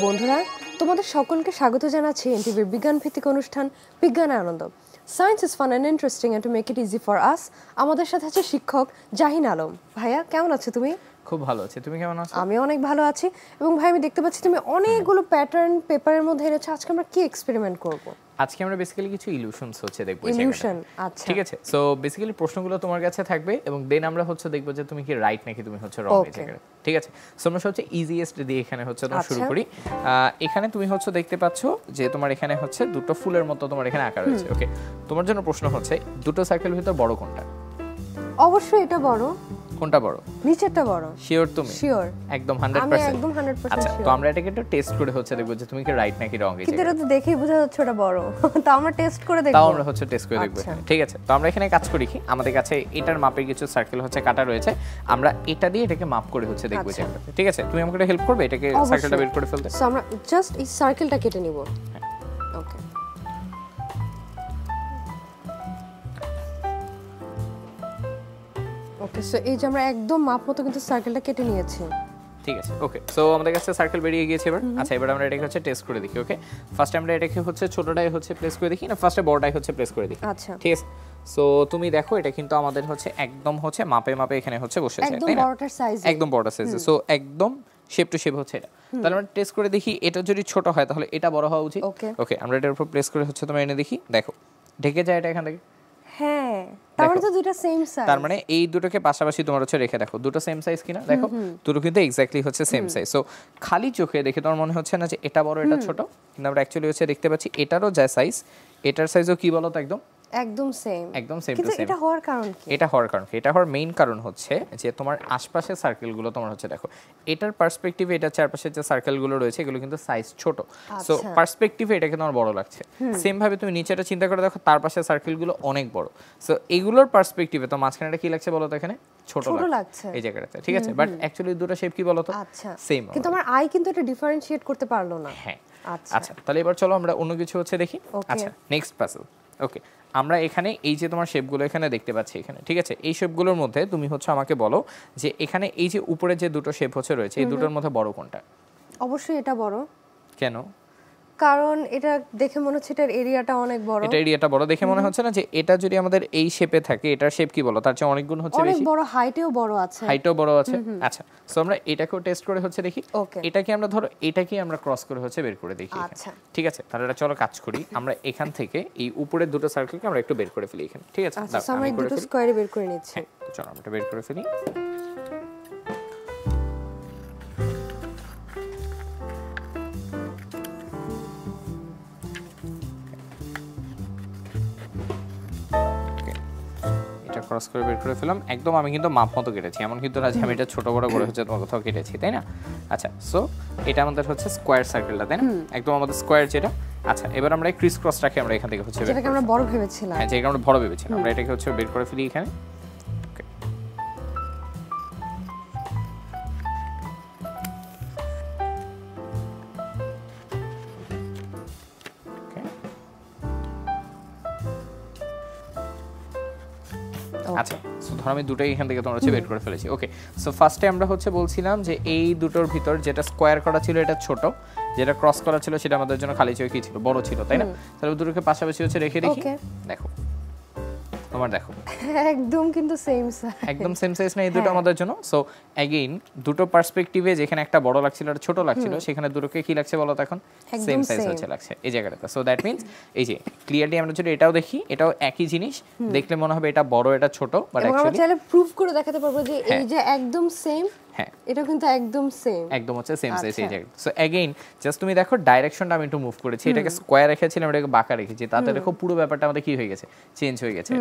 বন্ধুরা, তোমাদের সকলকে স্বাগত জানাচ্ছি এনটিভির বিজ্ঞান ভিত্তিক অনুষ্ঠান বিজ্ঞানের আনন্দ। Science is fun and interesting and to make it easy for us. আমাদের সাথে আছে শিক্ষক জাহিন আলম। ভাইয়া কেমন আছো তুমি? খুব ভালো আছি, তুমি কেমন আছো? আমি অনেক ভালো আছি। এবং ভাই আমি দেখতে পাচ্ছি তুমি অনেকগুলো প্যাটার্ন পেপারের মধ্যে এনেছো। আজকে আমরা কি এক্সপেরিমেন্ট করব? আজকে আমরা বেসিক্যালি কিছু ইলিউশনস হচ্ছে দেখব। ইলিউশন, আচ্ছা ঠিক আছে। সো বেসিক্যালি প্রশ্নগুলো তোমার কাছে থাকবে এবং দেন আমরা হচ্ছে দেখব যে তুমি কি রাইট নাকি তুমি হচ্ছে রং এই জায়গায়। ঠিক আছে। সো আমরা হচ্ছে ইজিয়েস্ট দিয়ে এখানে হচ্ছে আমরা শুরু করি। এখানে তুমি হচ্ছে দেখতে পাচ্ছো যে তোমার এখানে হচ্ছে দুটো ফুলের মতো তোমার এখানে আঁকা রয়েছে। ওকে, তোমার জন্য প্রশ্ন হচ্ছে দুটো সার্কেলের ভিতর বড় কোনটা? অবশ্যই এটা বড়। কোনটা বড়? নিচেরটা বড়। শিওর তুমি? শিওর, একদম 100%? আমি একদম 100% আচ্ছা, শিওর। তো আমরা এটাকে একটু টেস্ট করে হচ্ছে দেখব যে তুমি কি রাইট নাকি রং এই কিন্তু জায়গায়। এটা তো দেখেই বোঝা যাচ্ছে ওটা বড়। তো আমরা টেস্ট করে দেখব। তাও আমরা হচ্ছে টেস্ট করে দেখব। ঠিক আছে, তো আমরা এখানে কাজ করি কি, আমাদের কাছে এটার মাপের কিছু সার্কেল হচ্ছে কাটা রয়েছে, আমরা এটা দিয়ে এটাকে মাপ করে হচ্ছে দেখব যে। ঠিক আছে, তুমি আমাকে হেল্প করবে এটাকে সার্কেলটা বের করে ফেলতে? সো আমরা জাস্ট এই সার্কেলটা কেটে নিব। ওকে, ওকে। সো এই যে আমরা একদম মাপ মতো কিন্তু সার্কেলটা কেটে নিয়েছি। ঠিক আছে, ওকে। সো আমাদের কাছে সার্কেল বেরিয়ে গিয়েছে এবার। আচ্ছা, এবার আমরা এটাকে হচ্ছে টেস্ট করে দেখি। ওকে, ফার্স্ট আমরা এটাকে হচ্ছে ছোটটাই হচ্ছে প্লেস করে দেখি না ফার্স্টে বড়টাই হচ্ছে প্লেস করে দেখি। আচ্ছা, ঠিক আছে। সো তুমি দেখো এটা কিন্তু আমাদের হচ্ছে একদম হচ্ছে মাপে মাপে এখানে হচ্ছে বসেছে, একদম তাই না? বড়টার সাইজ, একদম বড়টার সাইজে। সো একদম শেপ টু শেপ হচ্ছে এটা। তাহলে আমরা টেস্ট করে দেখি এটা যদি ছোট হয় তাহলে এটা বড় হওয়া উচিত। ওকে, আমরা এটার উপর প্লেস করে হচ্ছে তোমার এনে দেখি। দেখো ঢেকে যায় এটা এখান থেকে। হ্যাঁ, তার মানে তো দুটো সেম সাইজ। তার মানে এই দুটোকে পাশাপাশি তোমার হচ্ছে রেখে দেখো দুটো সেম সাইজ কিনা। দেখো দুটো কিন্তু এক্স্যাক্টলি হচ্ছে সেম সাইজ। সো খালি চোখে দেখে তোমার মনে হচ্ছে না যে এটা বড় এটা ছোট, কিন্তু আমরা অ্যাকচুয়ালি হচ্ছে দেখতে পাচ্ছি এটারও যা সাইজ এটার সাইজও কি বলো তো একদম একদম সেম। একদম সেম টু কিন্তু সেম। এটা হওয়ার কারণ কি? এটা হওয়ার কারণ কি? এটা হওয়ার মেইন কারণ হচ্ছে যে তোমার আশপাশের সার্কেলগুলো তোমার হচ্ছে দেখো এটার পার্সপেক্টিভে এটার চারপাশের যে সার্কেলগুলো রয়েছে এগুলো কিন্তু সাইজ ছোট। সো পার্সপেক্টিভে এটাকে তোমার বড় লাগছে। সেম ভাবে তুমি নিচেটা চিন্তা করে দেখো তার পাশের সার্কেলগুলো অনেক বড়। সো এগুলোর পার্সপেক্টিভে তো মাঝখানেটা কি লাগছে বলো তো এখানে? ছোট লাগছে এই জায়গাটাতে। ঠিক আছে, বাট অ্যাকচুয়ালি দুটো শেপ কি বলো তো সেম। কিন্তু আমার আই কিন্তু এটা ডিফারেন্সিয়েট করতে পারলো না। হ্যাঁ, আচ্ছা তাহলে এবার চলো আমরা অন্য কিছু হচ্ছে দেখি। আচ্ছা, নেক্সট পাজল। ওকে, আমরা এখানে এই যে তোমার শেপগুলো এখানে দেখতে পাচ্ছি এখানে। ঠিক আছে, এই শেপগুলোর মধ্যে তুমি হচ্ছে আমাকে বলো যে এখানে এই যে উপরে যে দুটো শেপ হচ্ছে রয়েছে এই দুটোর মধ্যে বড় কোনটা? অবশ্যই এটা বড়। কেন? কারণ এটা দেখে মনে হচ্ছে এটার এরিয়াটা অনেক বড়। এটা এরিয়াটা বড় দেখে মনে হচ্ছে না যে এটা যদি আমাদের এই শেপে থাকে এটার শেপ কি বলো তার চেয়ে অনেক গুণ হচ্ছে বেশি, অনেক বড়, হাইটেও বড় আছে, হাইটও বড় আছে। আচ্ছা, সো আমরা এটাকেও টেস্ট করে হচ্ছে দেখি। এটাকে আমরা ধরো এটাকে আমরা ক্রস করে হচ্ছে বের করে দেখি। আচ্ছা, ঠিক আছে, তাহলে এটা চলো কাজ করি। আমরা এখান থেকে এই উপরের দুটো সার্কেলকে আমরা একটু বের করে ফেলি এখানে। ঠিক আছে, আচ্ছা আমরা দুটো স্কয়ারে বের করে নিচ্ছি। চলো আমরা এটা বের করে ফেলি। ক্রস করে বের করে ফেলাম একদম। আমি কিন্তু মাপ মতো কেটেছি, এমন কিন্তু না যে আমি এটা ছোট বড় করে হচ্ছে তোমার কোথাও কেটেছি, তাই না? আচ্ছা, সো এটা আমাদের হচ্ছে স্কোয়ার সার্কেলটা, তাই না? একদম আমাদের স্কোয়ার যেটা। আচ্ছা, এবার আমরা এই ক্রিস ক্রসটাকে আমরা এখান থেকে হচ্ছে যেটাকে আমরা বড় ভেবেছিলাম। হ্যাঁ, যেটাকে আমরা বড় ভেবেছিলাম, আমরা এটাকে হচ্ছে বের করে ফেলি এখানে। ওকে, আচ্ছা, সো ধরো আমি দুটোই এখান থেকে তোমরা হচ্ছে বের করে ফেলেছি। ওকে, সো ফার্স্টে আমরা হচ্ছে বলছিলাম যে এই দুটোর ভিতর যেটা স্কোয়ার করা ছিল এটা ছোট, যেটা ক্রস করা ছিল সেটা আমাদের জন্য খালি চোখে ছিল বড় ছিল, তাই না? তাহলে দুটোকে পাশাপাশি হচ্ছে রেখে দেখি। দেখো তোমার দেখো একদম কিন্তু সেম সাইজ, একদম সেম সাইজ না এই দুটো আমাদের জন্য। সো अगेन দুটো পার্সপেক্টিভে যেখানে একটা বড় লাগছিল আর ছোট লাগছিল সেখানে দুটোকে কি লাগছে বলো তো এখন? সেম সাইজ হচ্ছে লাগছে এই জায়গাটাতে। সো দ্যাট মিন্স এই যে ক্লিয়ারলি আমরা যদি এটাও দেখি এটাও একই জিনিস, দেখলে মনে হবে এটা বড় এটা ছোট, বাট অ্যাকচুয়ালি আমরা চাইলে প্রুফ করে দেখাতে পারবো যে এই যে একদম সেম। হ্যাঁ, এটা কিন্তু একদম সেম, একদম হচ্ছে সেম সাইজ এই জায়গা। সো अगेन জাস্ট তুমি দেখো ডাইরেকশনটা আমি একটু মুভ করেছি, এটাকে স্কয়ার রেখেছিলাম এটাকে বাঁকা রেখেছি, তাতে দেখো পুরো ব্যাপারটা আমাদের কি হয়ে গেছে, চেঞ্জ হয়ে গেছে।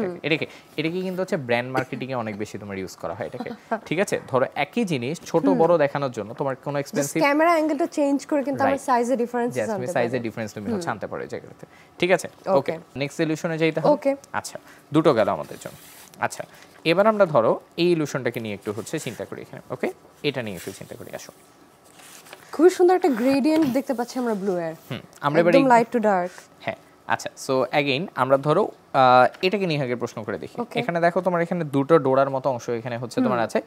এটাকে কিন্তু হচ্ছে ব্র্যান্ড মার্কেটিং এ অনেক বেশি তোমার ইউজ করা হয় এটাকে। ঠিক আছে, ধরো একই জিনিস ছোট বড় দেখানোর জন্য তোমার কোনো এক্সপেন্সিভ ক্যামেরা অ্যাঙ্গেলটা চেঞ্জ করে কিন্তু আমরা সাইজে ডিফারেন্স আনতে পারি। সাইজের ডিফারেন্স তুমি হচ্ছে আনতে পারো এই জায়গাতে। ঠিক আছে, ওকে, নেক্সট সলিউশনে যাইতে হবে। ওকে, আচ্ছা দুটো গেল আমাদের জন্য। আচ্ছা, এবার আমরা ধরো এই ইলুশনটাকে নিয়ে একটু হচ্ছে চিন্তা করি এখানে। ওকে, এটা নিয়ে একটু চিন্তা করি, আসো। খুব সুন্দর একটা গ্রেডিয়েন্ট দেখতে পাচ্ছি আমরা ব্লু এর। আমরা এবারে একদম লাইট টু ডার্ক। হ্যাঁ, আচ্ছা, সো अगेन আমরা ধরো এটাকে নিয়ে আগে প্রশ্ন করে দেখি। এখানে দেখো তোমার এখানে দুটো ডোরার মতো অংশ এখানে হচ্ছে তোমার আছে,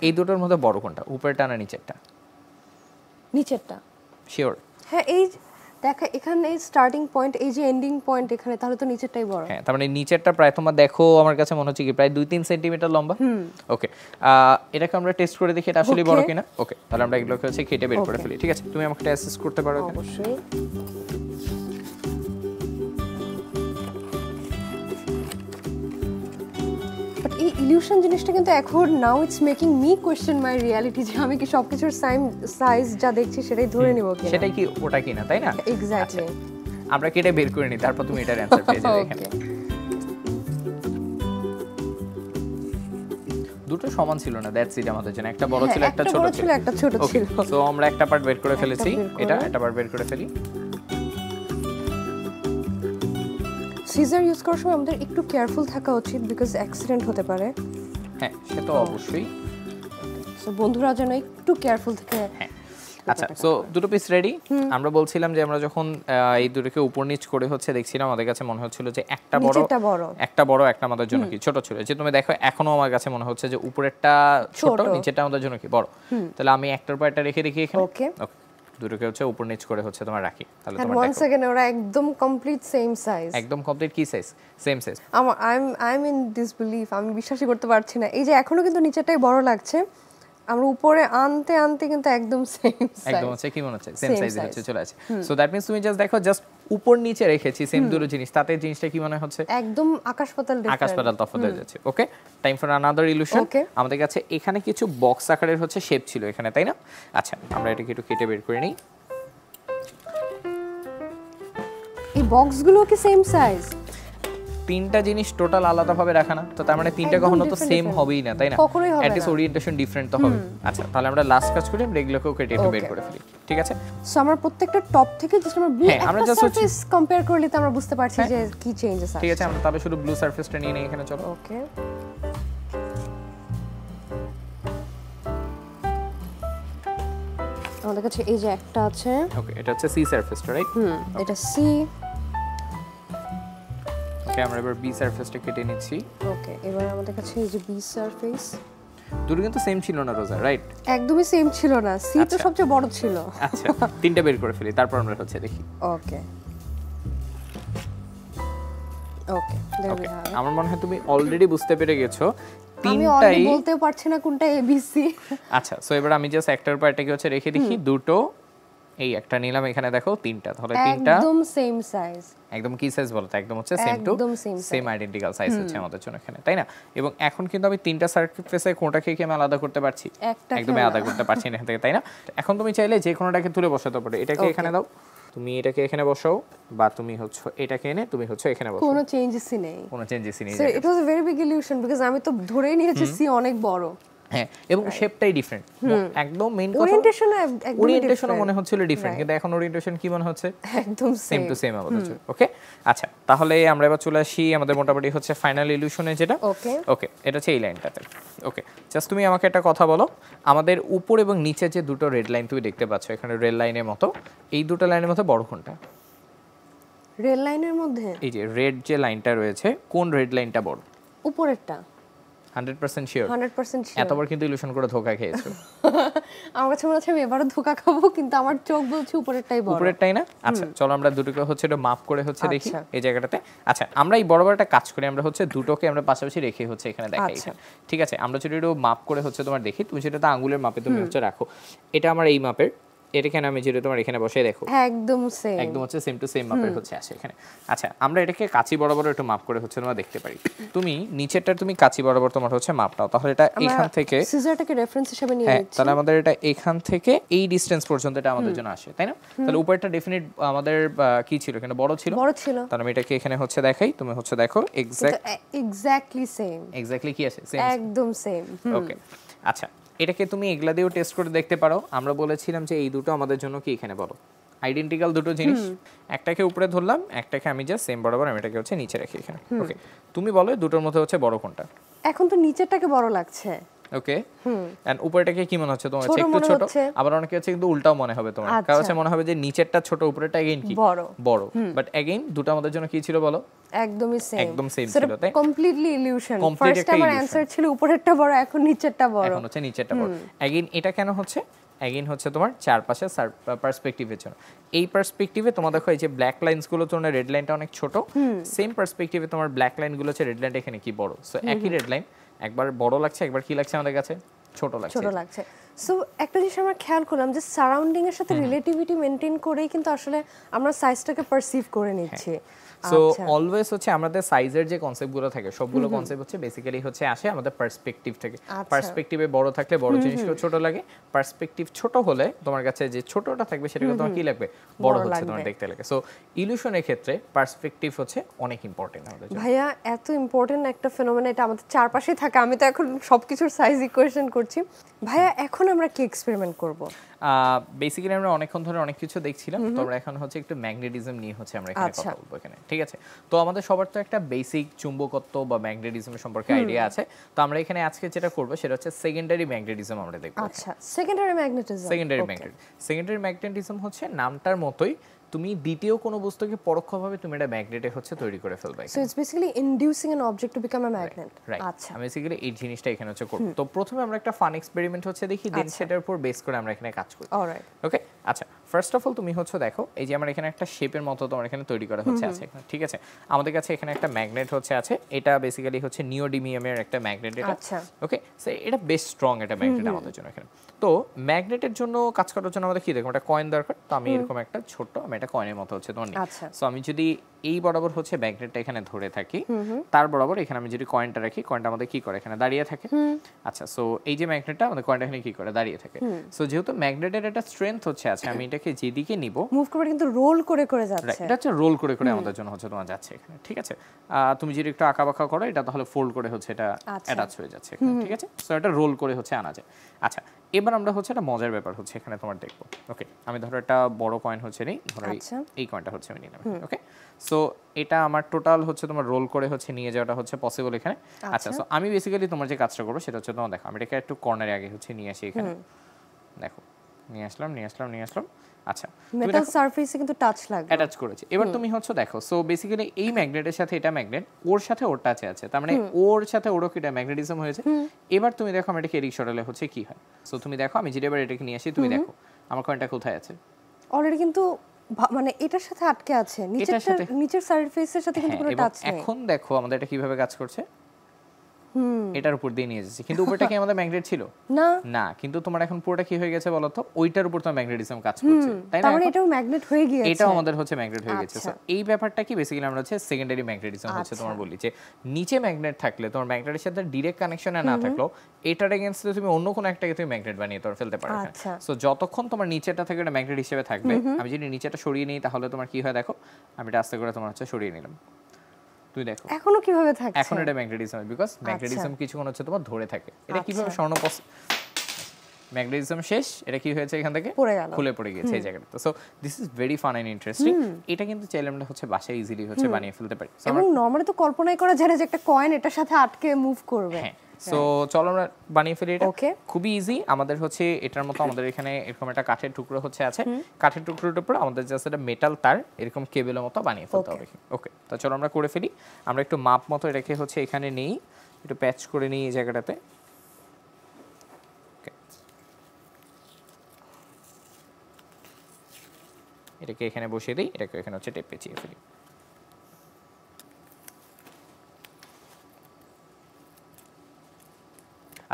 এই দুটোর মধ্যে বড় কোনটা, উপরেরটা না নিচেরটা? নিচেরটা। শিওর? হ্যাঁ এই দেখা এখানে স্টার্টিং পয়েন্ট এই যে এন্ডিং পয়েন্ট এখানে, তাহলে তো নিচেরটাই বড়। হ্যাঁ, তার মানে নিচেরটা প্রায় তোমার দেখো আমার কাছে মনে হচ্ছে কি প্রায় 2-3 সেন্টিমিটার লম্বা। ওকে, এটাকে আমরা টেস্ট করে দেখি এটা আসলে বড় কিনা। ওকে, তাহলে আমরা এগুলোকে হচ্ছে কেটে বের করে ফেলি। ঠিক আছে, তুমি আমাকে অ্যাসেস করতে পারো এখানে? অবশ্যই। বাট এই ইলিউশন জিনিসটা কিন্তু এখন now it's making me question my reality, যে আমি কি সবকিছুর সাইজ যা দেখছি সেটাই ধরে নিব কিনা। সেটাই কি ওটা কিনা, তাই না? এক্স্যাক্টলি। আমরা কেটে বের করে নিই, তারপর তুমি এটার অ্যানসার পেয়ে যাবে এখানে। দুটো সমান ছিল না, দ্যাটস ইট আমাদের জন্য। একটা বড় ছিল, একটা ছোট ছিল। একটা ছোট ছিল। সো আমরা একটা পার্ট বের করে ফেলেছি, এটা একটা পার্ট বের করে ফেলি। সিজার ইউজ করার সময় আমাদের একটু কেয়ারফুল থাকা উচিত, বিকজ অ্যাক্সিডেন্ট হতে পারে। হ্যাঁ, সে তো অবশ্যই। সো বন্ধুরা যেন একটু কেয়ারফুল থেকে। হ্যাঁ, আচ্ছা, সো দুটো পিস রেডি। আমরা বলছিলাম যে আমরা যখন এই দুটোকে উপর নিচ করে হচ্ছে দেখছিলাম, আমাদের কাছে মনে হচ্ছিল যে একটা বড় একটা আমাদের জন্য কি ছোট ছিল। যে তুমি দেখো এখনো আমার কাছে মনে হচ্ছে যে উপরেরটা ছোট, নিচেরটা আমাদের জন্য কি বড়। তাহলে আমি একটার পর একটা রেখে দেখি এখানে। ওকে, দুটোকে হচ্ছে উপর নিচ করে হচ্ছে তোমার রাখি। তাহলে তোমার ওয়ান সেকেন্ড ওরা একদম কমপ্লিট সেম সাইজ। একদম কমপ্লিট কি size? Same size. I am in disbelieve, আমি বিশ্বাসই করতে পারছি না। এই যে এখনো কিন্তু নিচেরটাই বড় লাগছে, আমরা উপরে আনতে আনতে কিন্তু একদম সেম সাইজ। একদম হচ্ছে কি মনে হচ্ছে সেম সাইজে হচ্ছে চলে আসে। সো দ্যাট মিন্স তুমি জাস্ট দেখো, জাস্ট উপর নিচে রেখেছি সেম দুটো জিনিস, তাতে জিনিসটা কি মনে হচ্ছে? একদম আকাশ পাতাল ডিফারেন্ট, আকাশ পাতাল তফাৎ হয়ে যাচ্ছে। ওকে, টাইম ফর আনাদার ইলিউশন। আমাদের কাছে এখানে কিছু বক্স আকারের হচ্ছে শেপ ছিল এখানে, তাই না? আচ্ছা, আমরা এটাকে একটু কেটে বের করে নিই। এই বক্সগুলো কি সেম সাইজ? তিনটা জিনিস টোটাল আলাদাভাবে রাখা না, তো তার মানে তিনটা কখনো তো সেম হবেই না, তাই না? অ্যাট লিস্ট ওরিয়েন্টেশন ডিফারেন্ট তো হবে। আচ্ছা, তাহলে আমরা লাস্ট কাজ করি, আমরা এগুলোকেও কেটে একটু বের করে ফেলি। ঠিক আছে, সো আমরা প্রত্যেকটা টপ থেকে জাস্ট আমরা ব্লু একটা সারফেস কম্পেয়ার করলে তো আমরা বুঝতে পারছি যে কি চেঞ্জেস আছে। ঠিক আছে, আমরা তাহলে শুধু ব্লু সারফেসটা নিয়ে নেই এখানে, চলো। ওকে, আমাদের কাছে এই যে একটা আছে। ওকে, এটা হচ্ছে সি সারফেসটা, রাইট? এটা সি। ওকে, আমরা এবার বি সারফেসটা কেটে নিচ্ছি। ওকে, এবার আমাদের কাছে এই যে বি সারফেস। দুটো কিন্তু সেম ছিল না রোজা, রাইট? একদমই সেম ছিল না, সি তো সবচেয়ে বড় ছিল। আচ্ছা, তিনটা বের করে ফেলি, তারপর আমরা হচ্ছে দেখি। ওকে ওকে, আমার মনে হয় তুমি অলরেডি বুঝতে পেরে গেছো আমি অলরেডি বলতে পারছি না কোনটা এবিসি। আচ্ছা, সো এবার আমি জাস্ট একটার পর একটাকে হচ্ছে রেখে দেখি। দুটো, এই একটা নিলাম, এখানে দেখো তিনটা, তাহলে তিনটা একদম সেম সাইজ। একদম কি সাইজ বলতে একদম হচ্ছে same to same identical size হচ্ছে আমাদের জন্য এখানে, তাই না? এবং এখন কিন্তু আমি তিনটা সারফেসে কোনটাকে কি আমি আলাদা করতে পারছি? একদমই আলাদা করতে পারছি না এখান থেকে, তাই না? এখন তুমি চাইলে যে কোনোটাকে তুলে বসাতে পারো। এটাকে এখানে দাও, তুমি এটাকে এখানে বসাও, বা তুমি হচ্ছে এটাকে এনে তুমি হচ্ছে এখানে বসাও। কোনো চেঞ্জেসই নেই, কোনো চেঞ্জেসই নেই। Sir it was a very big illusion, because আমি তো ধরেই নিয়েছি সি অনেক বড়। হ্যাঁ, এবং শেপটাই ডিফারেন্ট একদম। মেইন কথা ওরিয়েন্টেশন মনে হচ্ছিল ডিফারেন্ট, কিন্তু এখন ওরিয়েন্টেশন কি মনে হচ্ছে? একদম সেম টু সেম আমাদের। ওকে, আচ্ছা, তাহলে আমরা এবার চলে আসি আমাদের মোটামুটি হচ্ছে ফাইনাল ইলিউশনে, যেটা ওকে এটা হচ্ছে এই লাইনটাতে। ওকে, জাস্ট তুমি আমাকে একটা কথা বলো, আমাদের উপর এবং নিচে যে দুটো রেড লাইন তুমি দেখতে পাচ্ছ এখানে রেড লাইনের মতো, এই দুটো লাইনের মধ্যে বড় কোনটা? রেড লাইনের মধ্যে এই যে রেড যে লাইনটা রয়েছে, কোন রেড লাইনটা বড়? উপরেরটা। 100% শিওর? 100% শিওর। এতবার কিন্তু ইলিউশন করে ধোঁকা খেয়েছো। আমার কাছে মনে হচ্ছে আমি এবারও ধোঁকা খাবো, কিন্তু আমার চোখ বলছে উপরেরটাই বড়। উপরেরটাই না? আচ্ছা, চলো আমরা দুটোকে হচ্ছে একটু মাপ করে হচ্ছে দেখি এই জায়গাটাতে। আচ্ছা, আমরা এই বড় বড় একটা কাজ করি, আমরা হচ্ছে দুটোকে আমরা পাশাপাশি রেখে হচ্ছে এখানে দেখাই। ঠিক আছে, আমরা যদি একটু মাপ করে হচ্ছে তোমার দেখি, তুমি সেটা তো আঙ্গুলের মাপে তুমি হচ্ছে রাখো। এটা আমার এই মাপের, এটাকে আমি যেটা তোমার এখানে বসে দেখো একদম সেম, একদম হচ্ছে সেম টু সেম মাপের হচ্ছে আসে এখানে। আচ্ছা, আমরা এটাকে কাঁচি বরাবর একটু মাপ করে হচ্ছে তোমরা দেখতে পারি। তুমি নিচেরটা তুমি কাঁচি বরাবর তোমার হচ্ছে মাপ নাও, তাহলে এটা এখান থেকে সিজারটাকে রেফারেন্স হিসেবে নিয়ে নিচ্ছি। তাহলে আমাদের এটা এখান থেকে এই ডিসটেন্স পর্যন্ত এটা আমাদের জন্য আসে, তাই না? তাহলে উপরটা ডেফিনিট আমাদের কি ছিল, এখানে বড় ছিল। তাহলে আমি এটাকে এখানে হচ্ছে দেখাই, তুমি হচ্ছে দেখো এক্স্যাক্টলি সেম। এক্স্যাক্টলি কি আছে? সেম, একদম সেম। ওকে, আচ্ছা, এটাকে তুমি এগুলা দিয়েও টেস্ট করে দেখতে পারো। আমরা বলেছিলাম যে এই দুটো আমাদের জন্য কি এখানে বলো আইডেন্টিক্যাল দুটো জিনিস, একটাকে উপরে ধরলাম, একটাকে আমি জাস্ট সেম বরাবর আমি এটাকে হচ্ছে নিচে রাখি এখানে। ওকে, তুমি বলো দুটোর মধ্যে হচ্ছে বড় কোনটা? এখন তো নিচেরটাকে বড় লাগছে। ওকে, এন্ড উপরেটাকে কি মনে হচ্ছে তোমার? একটু ছোট, আবার অনেকে হচ্ছে কিন্তু উল্টাও মনে হবে তোমার, কারণ হচ্ছে মনে হবে যে নিচেরটা ছোট, উপরেরটা अगेन কি বড়। বাট अगेन দুটো আমাদের জন্য কি ছিল বলো? একদমই সেম, একদম সেম ছিল, তাই কমপ্লিটলি ইলিউশন। ফার্স্ট আমার অ্যানসার ছিল উপরেরটা বড়, এখন নিচেরটা বড়, এখন হচ্ছে নিচেরটা বড়। अगेन এটা কেন হচ্ছে? অ্যাগেইন হচ্ছে তোমার চারপাশে পার্সপেক্টিভের জন্য। এই পার্সপেক্টিভে তোমার দেখো এই যে ব্ল্যাক লাইনসগুলো তোমার রেড লাইনটা অনেক ছোট, সেম পার্সপেক্টিভে তোমার ব্ল্যাক লাইনগুলো হচ্ছে রেড লাইনটা এখানে কি বড়। সো একই রেড লাইন একবার বড় লাগছে, একবার কি লাগছে আমাদের কাছে ছোট লাগছে। সো একটা জিনিস আমরা খেয়াল করলাম যে সারাউন্ডিং এর সাথে রিলেটিভিটি মেইনটেইন করেই কিন্তু আসলে আমরা সাইজটাকে পারসিভ করে নিচ্ছি। সো অলওয়েজ হচ্ছে আমাদের সাইজের যে কনসেপ্টগুলো থাকে সবগুলো কনসেপ্ট হচ্ছে বেসিক্যালি হচ্ছে আসে আমাদের পার্সপেক্টিভ থেকে। পার্সপেক্টিভে বড় থাকলে বড় জিনিসগুলো ছোট লাগে, পার্সপেক্টিভ ছোট হলে তোমার কাছে যে ছোটটা থাকবে সেটা তোমার কি লাগবে বড় হচ্ছে তোমার দেখতে লাগে। সো ইলিউশনের ক্ষেত্রে পার্সপেক্টিভ হচ্ছে অনেক ইম্পর্টেন্ট আমাদের জন্য। ভাইয়া এত ইম্পর্টেন্ট একটা ফেনোমেনা, এটা আমাদের চারপাশে থাকে। আমি তো এখন সবকিছুর সাইজ ইকুয়েশন করছি। ভাইয়া এখন আমরা কি এক্সপেরিমেন্ট করব? বেসিক্যালি আমরা অনেকক্ষণ ধরে অনেক কিছু দেখছিলাম, তো আমরা এখন হচ্ছে একটু ম্যাগনেটিজম নিয়ে হচ্ছে আমরা এখানে কথা বলবো এখানে, ঠিক আছে? তো আমাদের সবার তো একটা বেসিক চুম্বকত্ব বা ম্যাগনেটিজম সম্পর্কে আইডিয়া আছে। তো আমরা এখানে আজকে যেটা করব সেটা হচ্ছে সেকেন্ডারি ম্যাগনেটিজম আমরা দেখব। আচ্ছা, সেকেন্ডারি ম্যাগনেটিজম হচ্ছে নামটার মতোই তুমি দ্বিতীয় কোনো বস্তুকে পরোক্ষভাবে তুমি এটা ম্যাগনেটে হচ্ছে তৈরি করে ফেলবে। So it's basically inducing an object to become a magnet. আচ্ছা, আমি বেসিক্যালি এই জিনিসটা এখানে হচ্ছে করব। তো প্রথমে আমরা একটা ফান এক্সপেরিমেন্ট হচ্ছে দেখি, দেন সেটার উপর বেস করে আমরা এখানে কাজ করি। অলরাইট, ওকে। আচ্ছা, ফার্স্ট অফ অল তুমি হচ্ছে দেখো এই যে আমার এখানে একটা শেপের মতো তোমার এখানে তৈরি করা হচ্ছে আছে, ঠিক আছে? আমাদের কাছে এখানে একটা ম্যাগনেট হচ্ছে আছে, এটা বেসিক্যালি হচ্ছে নিওডিমিয়ামের একটা ম্যাগনেট এটা। আচ্ছা, ওকে। সো এটা বেশ স্ট্রং একটা ম্যাগনেট আমাদের জন্য এখানে। তো ম্যাগনেটের জন্য কাজ করার জন্য আমাদের কি দেখো একটা কয়েন দরকার। তো আমি এরকম একটা ছোট্ট আমি একটা কয়েনের মতো হচ্ছে তোমার নিই। সো আমি যদি এই বরাবর হচ্ছে ম্যাগনেটটা এখানে ধরে থাকি, তার বরাবর এখানে আমি যদি কয়েনটা রাখি, কয়েনটা আমাদের কি করে এখানে দাঁড়িয়ে থাকে। আচ্ছা, সো এই যে ম্যাগনেটটা আমাদের কয়েনটা এখানে কি করে দাঁড়িয়ে থাকে। সো যেহেতু ম্যাগনেটের একটা স্ট্রেংথ হচ্ছে আছে, আমি এটাকে যেদিকে নিব মুভ করবে কিন্তু রোল করে করে যাচ্ছে। এটা হচ্ছে রোল করে করে আমাদের জন্য হচ্ছে তোমার যাচ্ছে এখানে, ঠিক আছে? তুমি যদি একটু আঁকাবাঁকা করো এটা তাহলে ফোল্ড করে হচ্ছে এটা অ্যাটাচ হয়ে যাচ্ছে এখানে, ঠিক আছে? সো এটা রোল করে হচ্ছে আনা যায়। আচ্ছা, এবার আমরা হচ্ছে একটা মজার ব্যাপার হচ্ছে এখানে তোমার দেখবো। ওকে, আমি ধরো একটা বড় কয়েন হচ্ছে নেই, ধরো এই কয়েনটা হচ্ছে আমি নিলাম। ওকে, সো এটা আমার টোটাল হচ্ছে তোমার রোল করে হচ্ছে নিয়ে যাওয়াটা হচ্ছে পসিবল এখানে। আচ্ছা, সো আমি বেসিক্যালি তোমার যে কাজটা করবো সেটা হচ্ছে তোমার দেখো আমি এটাকে একটু কর্নারে আগে হচ্ছে নিয়ে আসি এখানে। দেখো নিয়ে আসলাম। আচ্ছা, মেটাল সারফেসে কিন্তু টাচ লাগবে, অ্যাটাচ করেছে। এবার তুমি হচ্ছে দেখো, সো বেসিক্যালি এই ম্যাগনেটের সাথে এটা ম্যাগনেট, ওর সাথে ওর টাচে আছে, তার মানে ওর সাথে ওরও কি এটা ম্যাগনেটিজম হয়েছে। এবার তুমি দেখো আমি এটাকে এদিক সরালে হচ্ছে কি হয়। সো তুমি দেখো আমি যদি এবার এটাকে নিয়ে আসি, তুমি দেখো আমার কয়েনটা কোথায় আছে। অলরেডি কিন্তু মানে এটার সাথে আটকে আছে, নিচের সারফেসের সাথে কিন্তু কোনো টাচ নেই। এখন দেখো আমাদের এটা কিভাবে কাজ করছে, এটার উপর দিয়ে নিয়ে যাচ্ছে, কিন্তু উপরটা কি আমাদের ম্যাগনেট ছিল না, কিন্তু তোমার এখন পুরোটা কি হয়ে গেছে বলো তো, ওইটার উপর তোমার ম্যাগনেটিজম কাজ করছে, তাই না? তার মানে এটাও ম্যাগনেট হয়ে গিয়েছে, এটাও আমাদের হচ্ছে ম্যাগনেট হয়ে গেছে। সো এই ব্যাপারটা কি বেসিক্যালি আমরা হচ্ছে সেকেন্ডারি ম্যাগনেটিজম হচ্ছে তোমার বলি যে নিচে ম্যাগনেট থাকলে তোমার ম্যাগনেটের সাথে ডাইরেক্ট কানেকশনে না থাকলেও এটার এগেইনস্টে তুমি অন্য কোনো একটাকে তুমি ম্যাগনেট বানিয়ে তোর ফেলতে পারো। সো যতক্ষণ তোমার নিচেটা থেকে এটা ম্যাগনেট হিসেবে থাকবে, আমি যদি নিচেটা সরিয়ে নিই তাহলে তোমার কি হয় দেখো, আমি এটা আস্তে করে তোমার হচ্ছে সরিয়ে নিলাম, তুই দেখো এখনো কিভাবে থাকছে। এখন এটা ম্যাগনেটিজম, বিকজ ম্যাগনেটিজম কিছুক্ষণ হচ্ছে তোমার ধরে থাকে। এটা কিভাবে ম্যাগনেটিজম শেষ, এটা কি হয়েছে এখান থেকে খুলে পড়ে গিয়েছে এই জায়গাটা। So this is very fun and interesting. এটা কিন্তু চাইলে আমরা হচ্ছে বাসায় ইজিলি হচ্ছে বানিয়ে ফেলতে পারি। এবং নরমালি তো কল্পনাই করা যায় না যে একটা কয়েন এটার সাথে আটকে মুভ করবে। সো চলো আমরা বানিয়ে ফেলি এটা। খুবই ইজি। আমাদের হচ্ছে এটার মতো আমাদের এখানে এরকম একটা কাঠের টুকরো হচ্ছে আছে, কাঠের টুকরোর উপর আমাদের জাস্ট একটা মেটাল তার এরকম কেবলের মতো বানিয়ে ফেলতে হবে। ওকে, তো চলো আমরা করে ফেলি। আমরা একটু মাপ মতো এটাকে হচ্ছে এখানে নেই, একটু প্যাচ করে নিই এই জায়গাটাতে। এটাকে এখানে বসিয়ে দিই, এটাকে এখানে হচ্ছে টেপ পেঁচিয়ে ফেলি।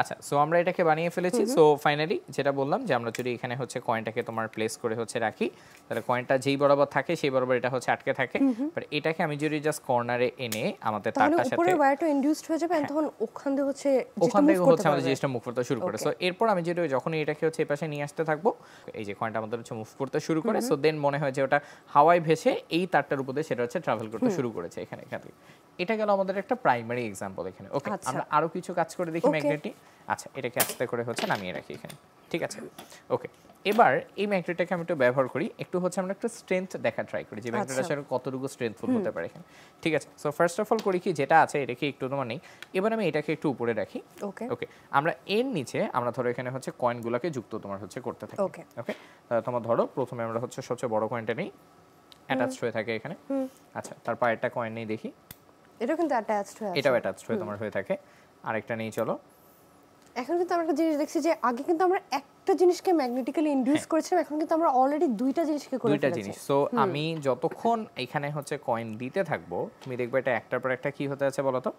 আচ্ছা, সো আমরা এটাকে বানিয়ে ফেলেছি। সো ফাইনালি যেটা বললাম যে আমরা যদি এখানে হচ্ছে কয়েনটাকে তোমার প্লেস করে হচ্ছে রাখি, তাহলে কয়েনটা যেই বরাবর থাকে সেই বরাবর এটা হচ্ছে আটকে থাকে। বাট এটাকে আমি যদি জাস্ট কর্নারে এনে আমাদের তারটার সাথে উপরে ওয়্যারটা ইনডিউসড হয়ে যাবে, তখন ওখান থেকে হচ্ছে আমাদের জিনিসটা মুভ করতে শুরু করে। সো এরপর আমি যদি যখন এটাকে হচ্ছে এই পাশে নিয়ে আসতে থাকবো, এই যে কয়েনটা আমাদের হচ্ছে মুভ করতে শুরু করে। সো দেন মনে হয় যে ওটা হাওয়ায় ভেসে এই তারটার উপর দিয়ে সেটা হচ্ছে ট্রাভেল করতে শুরু করেছে এখানে থেকে। এটা গেল আমাদের একটা প্রাইমারি এক্সাম্পল এখানে। ওকে, আমরা আরো কিছু কাজ করে দেখি ম্যাগনেটটি। আচ্ছা, এটাকে আস্তে করে হচ্ছে নামিয়ে রাখি এখানে, ঠিক আছে? ওকে, এবার এই ম্যাগনেটটাকে আমি একটু ব্যবহার করি, একটু হচ্ছে আমরা একটু স্ট্রেংথ দেখা ট্রাই করি যে ম্যাগনেটটা আসলে কতটুকু স্ট্রেংথফুল হতে পারে এখানে, ঠিক আছে? সো ফার্স্ট অফ অল করি কি, যেটা আছে এটাকে একটু তোমার নেই, এবার আমি এটাকে একটু উপরে রাখি। ওকে, আমরা এর নিচে আমরা ধরো এখানে হচ্ছে কয়েনগুলোকে যুক্ত তোমার হচ্ছে করতে থাকি। ওকে, তোমার ধরো প্রথমে আমরা হচ্ছে সবচেয়ে বড় কয়েনটা নেই, অ্যাটাচড হয়ে থাকে এখানে। আচ্ছা, তারপর একটা কয়েন নেই দেখি, এটা কিন্তু অ্যাটাচড হয়ে আছে, এটাও অ্যাটাচড হয়ে তোমার হয়ে থাকে। আরেকটা নেই, চলো এখন কিন্তু আমরা একটা জিনিস দেখছি যে আগে কিন্তু আমরা একটা জিনিসকে ম্যাগনেটিক্যালি ইনডিউস করেছিলাম, এখন কিন্তু আমরা অলরেডি দুইটা জিনিসকে করে ফেলেছি। দুইটা জিনিস। সো আমি যতক্ষণ এখানে হচ্ছে কয়েন দিতে থাকবো তুমি দেখবে এটা একটার পর একটা কি হতে আছে বলো তো,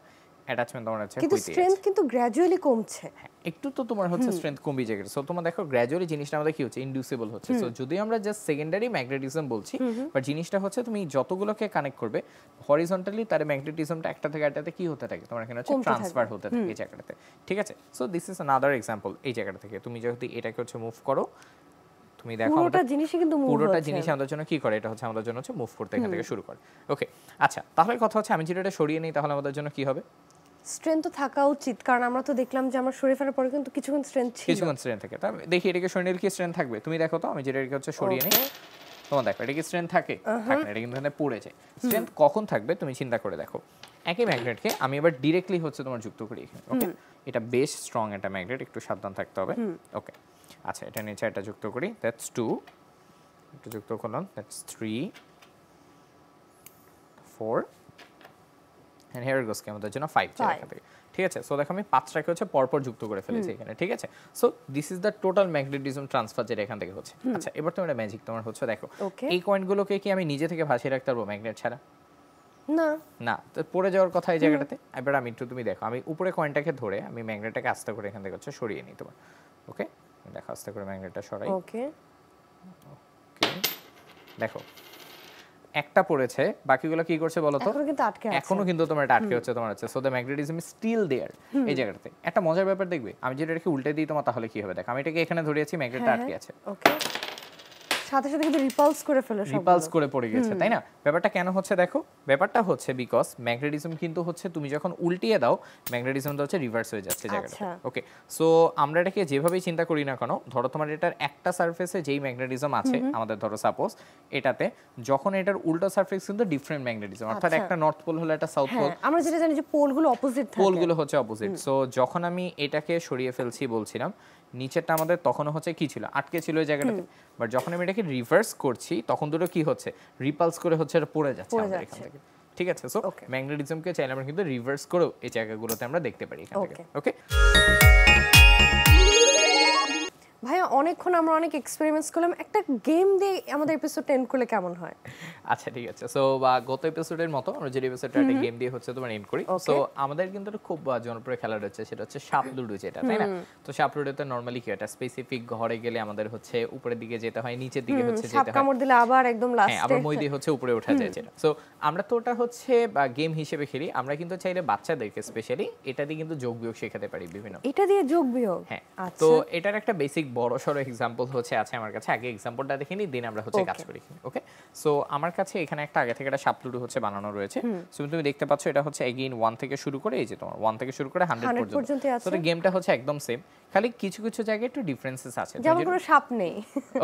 অ্যাটাচমেন্ট তোমার আছে, কিন্তু স্ট্রেংথ কিন্তু গ্র্যাজুয়ালি কমছে। একটু তো তোমার হচ্ছে স্ট্রেংথ কমে যায়। সো তোমার দেখো গ্র্যাজুয়ালি জিনিসটা আমাদের কি হচ্ছে, ইনডিউসিবল হচ্ছে। সো যদি আমরা জাস্ট সেকেন্ডারি ম্যাগনেটিজম বলছি, বাট জিনিসটা হচ্ছে তুমি যতগুলোকে কানেক্ট করবে হরিজন্টালি তার ম্যাগনেটিজমটা একটা থেকে আরেকটাতে কি হতে থাকে, তোমার এখানে হচ্ছে ট্রান্সফার হতে থাকে এই জায়গাটাতে, ঠিক আছে? So this is another example. এই জায়গাটা থেকে তুমি যদি এটাকে হচ্ছে মুভ করো, তুমি দেখো পুরোটা জিনিসই কিন্তু মুভ হচ্ছে, পুরোটা জিনিস আমাদের জন্য কি করে, এটা হচ্ছে আমাদের জন্য হচ্ছে মুভ করতে এখান থেকে শুরু করে। ওকে, আচ্ছা তাহলে কথা হচ্ছে আমি যদি এটা সরিয়ে নিই তাহলে আমাদের জন্য কি হবে? স্ট্রেংথ তো থাকা উচিত, কারণ আমরা তো দেখলাম যে আমরা সরিয়ে ফেলার পরে কিন্তু কিছুক্ষণ স্ট্রেংথ ছিল, কিছুক্ষণ স্ট্রেংথ থাকে। তা দেখি এটাকে সরিয়ে নিলে কি স্ট্রেংথ থাকবে, তুমি দেখো তো। আমি যেটা এটাকে হচ্ছে সরিয়ে নিই, তোমার দেখো এটা কি স্ট্রেংথ থাকে? থাকে না, এটা কিন্তু এখানে পড়ে যায়। স্ট্রেংথ কখন থাকবে তুমি চিন্তা করে দেখো। একই ম্যাগনেটকে আমি এবার ডিরেক্টলি হচ্ছে তোমার যুক্ত করি এখানে। ওকে, এটা বেশ স্ট্রং একটা ম্যাগনেট, একটু সাবধান থাকতে হবে। ওকে, আচ্ছা এটা নিচে এটা যুক্ত করি, দ্যাটস 2, এটা যুক্ত করলাম, দ্যাটস 3, 4 and here goes কি আমাদের জন্য 5 চাই এখান থেকে, ঠিক আছে? সো দেখো আমি 5টাকে হচ্ছে পরপর যুক্ত করে ফেলেছি এখানে, ঠিক আছে? So this is the total magnetism transfer যেটা এখান থেকে হচ্ছে। আচ্ছা এবার তোমার ম্যাজিক তোমার হচ্ছে দেখো, এই কয়েনগুলোকে কি আমি নিজে থেকে ভাসিয়ে রাখতে পারবো ম্যাগনেট ছাড়া? না না, তো পড়ে যাওয়ার কথা এই জায়গাটাতে। এবার আমি একটু তুমি দেখো, আমি উপরে কয়েনটাকে ধরে আমি ম্যাগনেটটাকে আস্তে করে এখান থেকে হচ্ছে সরিয়ে নিই তোমার। ওকে, দেখো আস্তে করে ম্যাগনেটটা সরাই। ওকে ওকে, দেখো একটা পড়েছে, বাকিগুলো কি করছে বলো তো? এখনো কিন্তু আটকে আছে, এখনো কিন্তু তোমার এটা আটকে হচ্ছে তোমার হচ্ছে। So the magnetism is still there এই জায়গাটাতে। একটা মজার ব্যাপার দেখবে, আমি যেটা এটাকে উল্টে দিই তোমার, তাহলে কি হবে দেখো। আমি এটাকে এখানে ধরেছি, ম্যাগনেটটা আটকে আছে। ওকে, সাথে সাথে কিন্তু রিপালস করে ফেলে, রিপালস করে পড়ে গেছে, তাই না? ব্যাপারটা কেন হচ্ছে দেখো, ব্যাপারটা হচ্ছে বিকজ ম্যাগনেটিজম কিন্তু হচ্ছে তুমি যখন উল্টিয়ে দাও ম্যাগনেটিজমটা হচ্ছে রিভার্স হয়ে যাচ্ছে জায়গাটা। ওকে, সো আমরা এটাকে যেভাবেই চিন্তা করি না কেন, ধরো তোমার এটার একটা সারফেসে যেই ম্যাগনেটিজম আছে আমাদের, ধরো সাপোজ এটাতে, যখন এটার উল্টো সারফেস কিন্তু ডিফারেন্ট ম্যাগনেটিজম, অর্থাৎ একটা নর্থ পোল হলো একটা সাউথ পোল, আমরা যেটা জানি যে পোলগুলো অপোজিট থাকে, পোলগুলো হচ্ছে অপোজিট। সো যখন আমি এটাকে সরিয়ে ফেলছি বলছিলাম, নিচেরটা আমাদের তখনও হচ্ছে কি ছিল, আটকে ছিল এই জায়গাটাতে। বাট যখন আমি এটাকে রিভার্স করছি তখন দুটো কি হচ্ছে, রিপালস করে হচ্ছে এটা পড়ে যাচ্ছে আমাদের এখান থেকে, ঠিক আছে? সো ম্যাগনেটিজমকে চাইলে আমরা কিন্তু রিভার্স করেও এই জায়গাগুলোতে আমরা দেখতে পারি এখান থেকে। ওকে ভাইয়া, অনেকক্ষণ আমরা অনেক এক্সপেরিমেন্টস করলাম, একটা গেম দিয়ে আমাদের এপিসোডটা এন্ড করলে কেমন হয়? আচ্ছা ঠিক আছে। সো গত এপিসোডের মতো আমরা যে এপিসোডটা একটা গেম দিয়ে হচ্ছে তোমার এন্ড করি। সো আমাদের কিন্তু একটা খুব জনপ্রিয় খেলা রয়েছে, সেটা হচ্ছে সাপ লুডো যেটা, তাই না? তো সাপ লুডোতে নরমালি কি একটা স্পেসিফিক ঘরে গেলে আমাদের হচ্ছে উপরের দিকে যেতে হয়, নিচের দিকে হচ্ছে যেতে হয়, সাপ কামড় দিলে আবার একদম লাস্টে আবার মই দিয়ে হচ্ছে উপরে ওঠা যায় যেটা। সো আমরা তো ওটা হচ্ছে গেম হিসেবে খেলি। আমরা কিন্তু চাইলে বাচ্চাদেরকে স্পেশালি এটা দিয়ে কিন্তু যোগ বিয়োগ শেখাতে পারি বিভিন্ন। এটা দিয়ে যোগ বিয়োগ? হ্যাঁ, তো এটার একটা বেসিক বড় সরো এক্সাম্পল হচ্ছে আছে আমার কাছে। আগে এক্সাম্পলটা দেখে নিই, দেন আমরা হচ্ছে কাজ করি। ওকে, সো আমার কাছে এখানে একটা আগে থেকে একটা সাপ লুডো হচ্ছে বানানো রয়েছে। সো তুমি দেখতে পাচ্ছ এটা হচ্ছে এগেইন 1 থেকে শুরু করে, এই যে তোমার 1 থেকে শুরু করে 100 পর্যন্ত। সো গেমটা হচ্ছে একদম সেম, খালি কিছু কিছু জায়গায় একটু ডিফারেন্সেস আছে, যেমন কোনো সাপ নেই।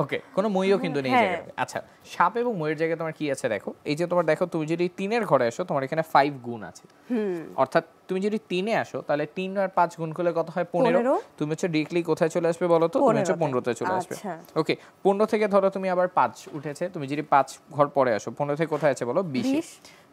ওকে, কোনো মইও কিন্তু নেই জায়গাতে। আচ্ছা, সাপ এবং মইয়ের জায়গায় তোমার কি আছে দেখো, এই যে তোমার দেখো, তুমি যদি 3 এর ঘরে আসো তোমার এখানে 5 গুণ আছে। অর্থাৎ তুমি যদি 3 এ আসো তাহলে 3 আর 5 গুণ করলে কত হয়? 15। তুমি হচ্ছে ডিরেক্টলি কোথায় চলে আসবে বলো তো? তুমি হচ্ছে 15 তে চলে আসবে। ওকে, 15 থেকে ধরো তুমি আবার 5 উঠেছে, তুমি যদি 5 ঘর পরে আসো, 15 থেকে কোথায় আছে বলো? 20।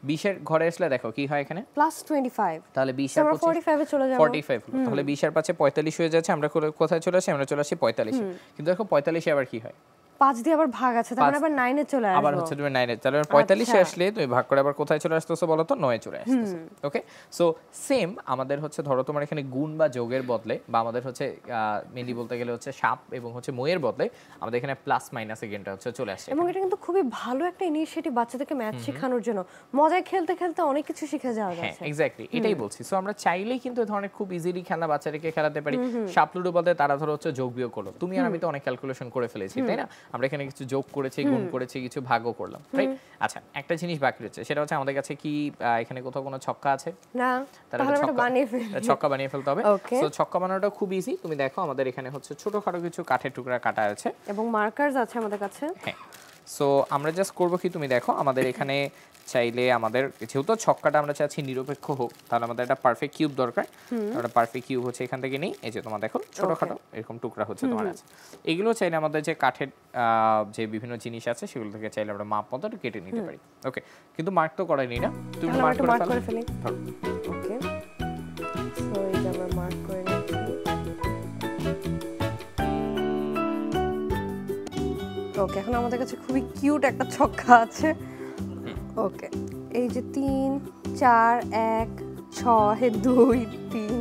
20 এর ঘরে আসলে দেখো কি হয় এখানে +25, তাহলে 20 আর 45 এ চলে যাব। 45 তাহলে 20 আর 5 এ 45 হয়ে যাচ্ছে। আমরা কোথায় চলে আসি? আমরা চলে আসি 45 এ। কিন্তু দেখো 45 এ আবার কি হয়? 5 দিয়ে আবার ভাগ আছে, তারপর আবার 9 এ চলে আসবে। আবার হচ্ছে তুমি 9 এ, তাহলে 45 এ আসলে তুমি ভাগ করে আবার কোথায় চলে আসতেছো বলো তো? 9 এ চলে আসতেছো। ওকে, সো সেম আমাদের হচ্ছে ধরো তোমার এখানে গুণ বা যোগের বদলে, বা আমাদের হচ্ছে মেনলি বলতে গেলে হচ্ছে সাপ এবং হচ্ছে মইয়ের বদলে আমাদের এখানে প্লাস মাইনাস এগেইনটা হচ্ছে চলে আসে। এবং এটা কিন্তু খুবই ভালো একটা ইনিশিয়েটিভ বাচ্চাদেরকে ম্যাথ শেখানোর জন্য। মজায় খেলতে খেলতে অনেক কিছু শিখে যাওয়া যাচ্ছে। হ্যাঁ, এক্স্যাক্টলি, এটাই বলছি। সো আমরা চাইলেই কিন্তু এই ধরনের খুব ইজিলি খেলা বাচ্চাদেরকে খেলাতে পারি। সাপ লুডো বলতে তারা ধরো হচ্ছে যোগ বিয়োগ করলো, তুমি আর আমি তো অনেক ক্যালকুলেশন করে ফেলেছি, তাই না? আমরা এখানে কিছু যোগ করেছি, গুণ করেছি, কিছু ভাগও করলাম, রাইট? আচ্ছা, একটা জিনিস বাকি রয়েছে, সেটা হচ্ছে আমাদের কাছে কি এখানে কোথাও কোনো ছক্কা আছে? না, তাহলে আমরা ছক্কা বানিয়ে ফেলতে হবে। সো ছক্কা বানানোটা খুব ইজি। তুমি দেখো আমাদের এখানে হচ্ছে ছোটখাটো কিছু কাঠের টুকরা কাটা আছে এবং মার্কারস আছে আমাদের কাছে। হ্যাঁ, সো আমরা জাস্ট করবো কি, তুমি দেখো আমাদের এখানে চাইলে আমাদের যেহেতু ছক্কাটা আমরা চাচ্ছি নিরপেক্ষ হোক, তাহলে আমাদের একটা পারফেক্ট কিউব দরকার। আমরা পারফেক্ট কিউব হচ্ছে এখান থেকে নেই। এই যে তোমার দেখো ছোটখাটো এরকম টুকরা হচ্ছে তোমার আছে, এগুলো চাইলে আমাদের যে কাঠের যে বিভিন্ন জিনিস আছে সেগুলো থেকে চাইলে আমরা মাপ মতো কেটে নিতে পারি। ওকে, কিন্তু মার্ক তো করাইনি না, তুমি মার্ক করে ফেলো। ওকে, সো এই যে আমরা মার্ক করে নিচ্ছি। ওকে, এখন আমাদের কাছে খুবই কিউট একটা ছক্কা আছে। ওকে, এই যে 3 4 1 6 2 3।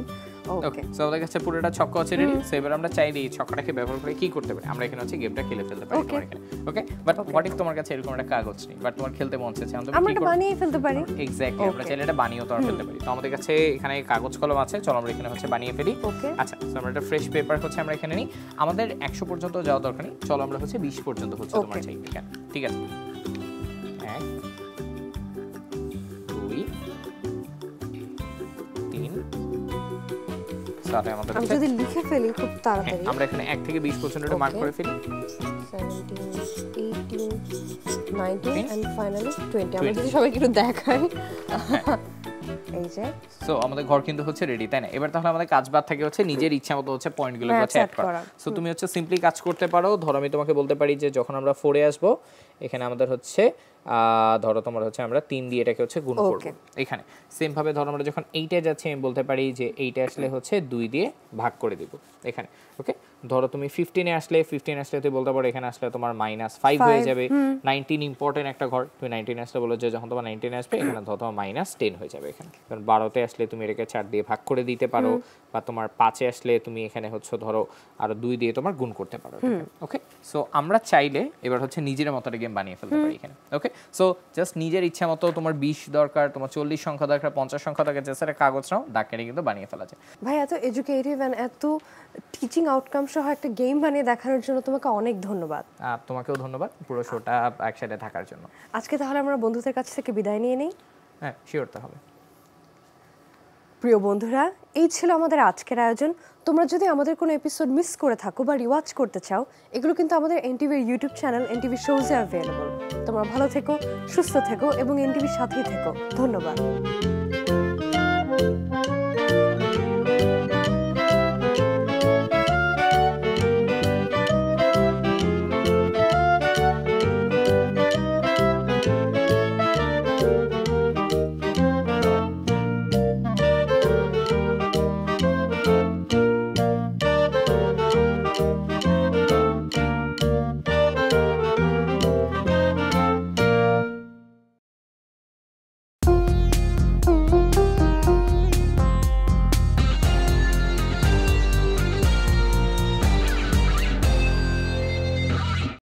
ওকে, সো আমাদের কাছে পুরোটা ছক্কা আছে রেডি। সো এবার আমরা চাইলে এই ছক্কাটাকে ব্যবহার করে কি করতে পারি, আমরা এখানে হচ্ছে গেমটা খেলে ফেলতে পারি তোমার এখানে। ওকে, বাট হোয়াট ইফ তোমার কাছে এরকম একটা কাগজ নেই, বাট তোমার খেলতে মন চাইছে, আমরা কি করব? বানিয়ে ফেলতে পারি। এক্স্যাক্টলি, আমরা চাইলে এটা বানিয়েও তো ফেলতে পারি। তো আমাদের কাছে এখানে কাগজ কলম আছে, চলো আমরা এখানে হচ্ছে বানিয়ে ফেলি। আচ্ছা, সো আমরা একটা ফ্রেশ পেপার হচ্ছে আমরা এখানে নিই। আমাদের 100 পর্যন্ত যাওয়া দরকার নেই, চলো আমরা হচ্ছে 20 পর্যন্ত হচ্ছে তোমার চাই এখানে। ঠিক আছে, 1 2 3 আমাদের আমি যদি লিখে ফেলি খুব তাড়াতাড়ি, আমরা এখানে 1 থেকে 20 পর্যন্ত এটা মার্ক করে ফেলি। 17 18 19 এন্ড ফাইনালি 20। আমরা যদি সবাইকে একটু দেখাই, এই যে সো আমাদের ঘর কিন্তু হচ্ছে রেডি, তাই না? এবার তাহলে আমাদের কাজ বাদ থাকে হচ্ছে নিজের ইচ্ছা মতো হচ্ছে পয়েন্টগুলো হচ্ছে অ্যাড করা। সো তুমি হচ্ছে সিম্পলি কাজ করতে পারো। ধরো আমি তোমাকে বলতে পারি যে যখন আমরা 4 এ আসবো, এখানে আমাদের হচ্ছে ধরো তোমার হচ্ছে আমরা 3 দিয়ে এটাকে হচ্ছে গুণ করব এখানে। সেম ভাবে ধরো আমরা যখন 8 এ যাচ্ছি, আমি বলতে পারি যে 8 এ আসলে হচ্ছে 2 দিয়ে ভাগ করে দিব এখানে। ওকে, ধরো তুমি 15 এ আসলে তুই বলতে পারো এখানে আসলে তোমার -5 হয়ে যাবে। 19 ইম্পর্টেন্ট একটা ঘর, তুমি 19 আসলে বলো যে যখন তোমার 19 আসবে এখানে ধরো তোমার -10 হয়ে যাবে এখানে। কারণ 12 তে আসলে তুমি এটাকে 4 দিয়ে ভাগ করে দিতে পারো, বা তোমার 5 এ আসলে তুমি এখানে হচ্ছে ধরো আর 2 দিয়ে তোমার গুণ করতে পারো। ওকে, সো আমরা চাইলে এবার হচ্ছে নিজের মতো একটা গেম বানিয়ে ফেলতে পারি এখানে। ওকে, সো জাস্ট নিজের ইচ্ছা মতো তোমার 20 দরকার, তোমার 40 সংখ্যা দরকার, 50 সংখ্যা দরকার, জাস্ট একটা কাগজ নাও, দাগ কেটে কিন্তু বানিয়ে ফেলা যায়। ভাই, এত এডুকেটিভ এন্ড এত টিচিং আউটকাম সহ একটা গেম বানিয়ে দেখানোর জন্য তোমাকে অনেক ধন্যবাদ। তোমাকেও ধন্যবাদ পুরো শোটা একসাথে থাকার জন্য। আজকে তাহলে আমরা বন্ধুদের কাছ থেকে বিদায় নিয়ে নেই। হ্যাঁ, শিওর তো হবে। প্রিয় বন্ধুরা, এই ছিল আমাদের আজকের আয়োজন। তোমরা যদি আমাদের কোনো এপিসোড মিস করে থাকো বা রিওয়াচ করতে চাও, এগুলো কিন্তু আমাদের এনটিভির ইউটিউব চ্যানেল এনটিভি শোজে অ্যাভেলেবল। তোমরা ভালো থেকো, সুস্থ থেকো এবং এনটিভির সাথেই থেকো। ধন্যবাদ।